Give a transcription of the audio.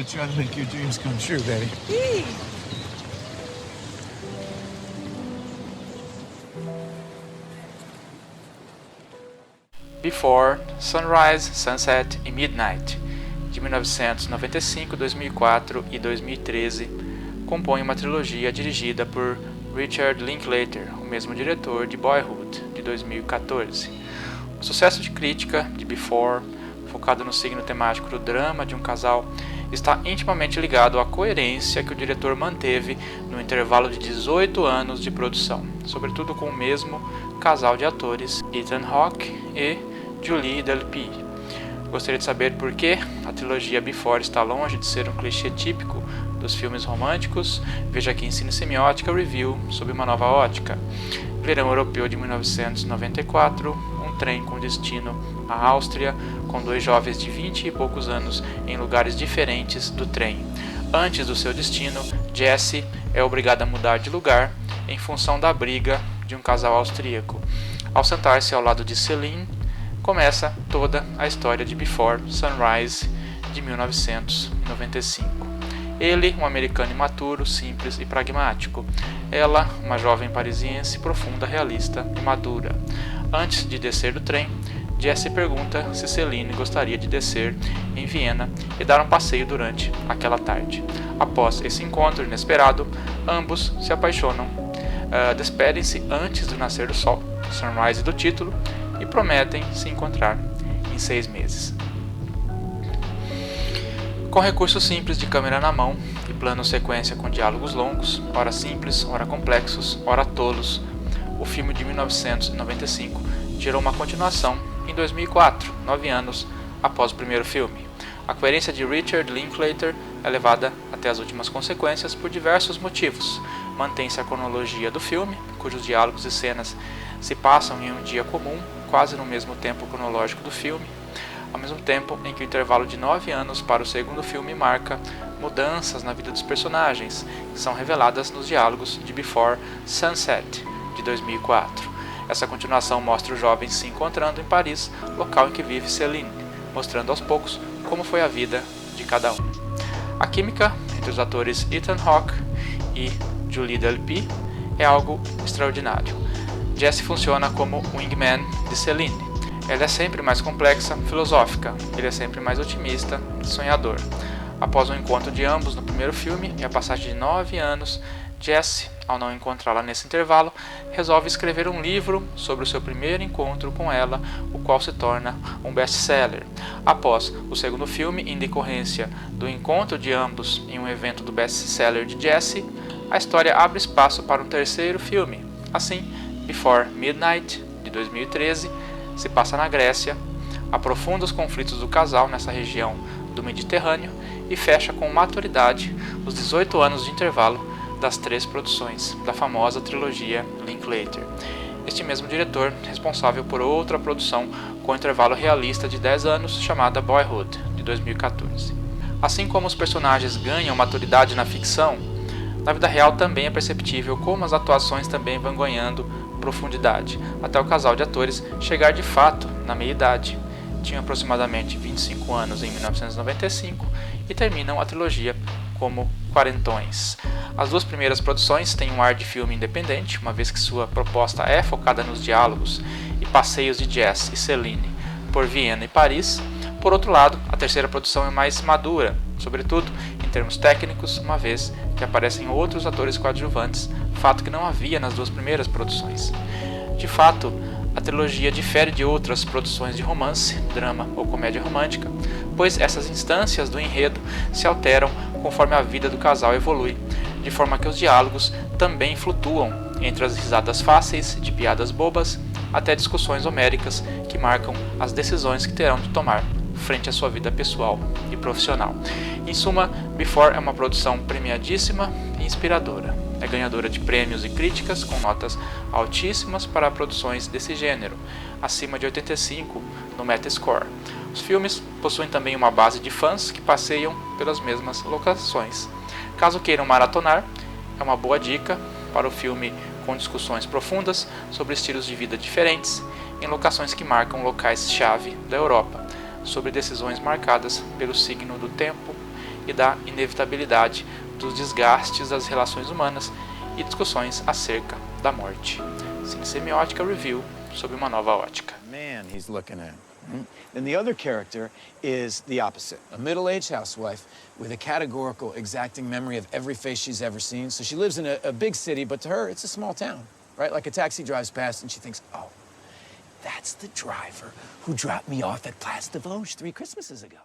try to make your dreams come true, Betty. Before, Sunrise, Sunset e Midnight, de 1995, 2004 e 2013, compõe uma trilogia dirigida por Richard Linklater, o mesmo diretor de Boyhood, de 2014. O sucesso de crítica de Before, focado no signo temático do drama de um casal, está intimamente ligado à coerência que o diretor manteve no intervalo de 18 anos de produção, sobretudo com o mesmo casal de atores, Ethan Hawke e Julie Delpy. Gostaria de saber por que a trilogia Before está longe de ser um clichê típico dos filmes românticos? Veja aqui em Cine Semiótica Review sob uma nova ótica. Verão Europeu de 1994, um trem com destino à Áustria, com dois jovens de 20 e poucos anos em lugares diferentes do trem. Antes do seu destino, Jesse é obrigada a mudar de lugar em função da briga de um casal austríaco. Ao sentar-se ao lado de Celine, começa toda a história de Before Sunrise, de 1995. Ele, um americano imaturo, simples e pragmático. Ela, uma jovem parisiense profunda, realista e madura. Antes de descer do trem, Jesse pergunta se Celine gostaria de descer em Viena e dar um passeio durante aquela tarde. Após esse encontro inesperado, ambos se apaixonam, despedem-se antes do nascer do sol, Sunrise do título, e prometem se encontrar em 6 meses. Com recursos simples de câmera na mão e plano sequência com diálogos longos, ora simples, ora complexos, ora tolos, o filme de 1995 gerou uma continuação em 2004, 9 anos após o primeiro filme. A coerência de Richard Linklater é levada até as últimas consequências por diversos motivos. Mantém-se a cronologia do filme, cujos diálogos e cenas se passam em um dia comum, quase no mesmo tempo cronológico do filme, ao mesmo tempo em que o intervalo de 9 anos para o segundo filme marca mudanças na vida dos personagens, que são reveladas nos diálogos de Before Sunset, de 2004. Essa continuação mostra os jovens se encontrando em Paris, local em que vive Celine, mostrando aos poucos como foi a vida de cada um. A química entre os atores Ethan Hawke e Julie Delpy é algo extraordinário. Jesse funciona como o wingman de Celine. Ela é sempre mais complexa, filosófica. Ele é sempre mais otimista e sonhador. Após o encontro de ambos no primeiro filme e a passagem de 9 anos, Jesse, ao não encontrá-la nesse intervalo, resolve escrever um livro sobre o seu primeiro encontro com ela, o qual se torna um best-seller. Após o segundo filme, em decorrência do encontro de ambos em um evento do best-seller de Jesse, a história abre espaço para um terceiro filme. Assim, Before Midnight, de 2013, se passa na Grécia, aprofunda os conflitos do casal nessa região do Mediterrâneo e fecha com maturidade os 18 anos de intervalo das 3 produções da famosa trilogia Linklater. Este mesmo diretor, responsável por outra produção com intervalo realista de 10 anos, chamada Boyhood, de 2014. Assim como os personagens ganham maturidade na ficção, na vida real também é perceptível como as atuações também vão ganhando profundidade, até o casal de atores chegar de fato na meia-idade. Tinham aproximadamente 25 anos em 1995 e terminam a trilogia como quarentões. As 2 primeiras produções têm um ar de filme independente, uma vez que sua proposta é focada nos diálogos e passeios de Jess e Celine por Viena e Paris. Por outro lado, a terceira produção é mais madura, sobretudo em termos técnicos, uma vez que aparecem outros atores coadjuvantes, fato que não havia nas 2 primeiras produções. De fato, a trilogia difere de outras produções de romance, drama ou comédia romântica, pois essas instâncias do enredo se alteram conforme a vida do casal evolui, de forma que os diálogos também flutuam entre as risadas fáceis de piadas bobas até discussões homéricas que marcam as decisões que terão de tomar frente à sua vida pessoal e profissional. Em suma, Before é uma produção premiadíssima e inspiradora. É ganhadora de prêmios e críticas com notas altíssimas para produções desse gênero, acima de 85 no Metascore. Os filmes possuem também uma base de fãs que passeiam pelas mesmas locações. Caso queiram maratonar, é uma boa dica para o filme com discussões profundas sobre estilos de vida diferentes em locações que marcam locais-chave da Europa, sobre decisões marcadas pelo signo do tempo e da inevitabilidade dos desgastes das relações humanas e discussões acerca da morte. Cinesemiótica Review, sob uma nova ótica. Man he's looking at. And the other character is the opposite. A middle-aged housewife with a categorical, exacting memory of every face she's ever seen. So she lives in a big city, but to her, it's a small town, right? Like a taxi drives past and she thinks, oh, that's the driver who dropped me off at Place des Vosges 3 Christmases ago.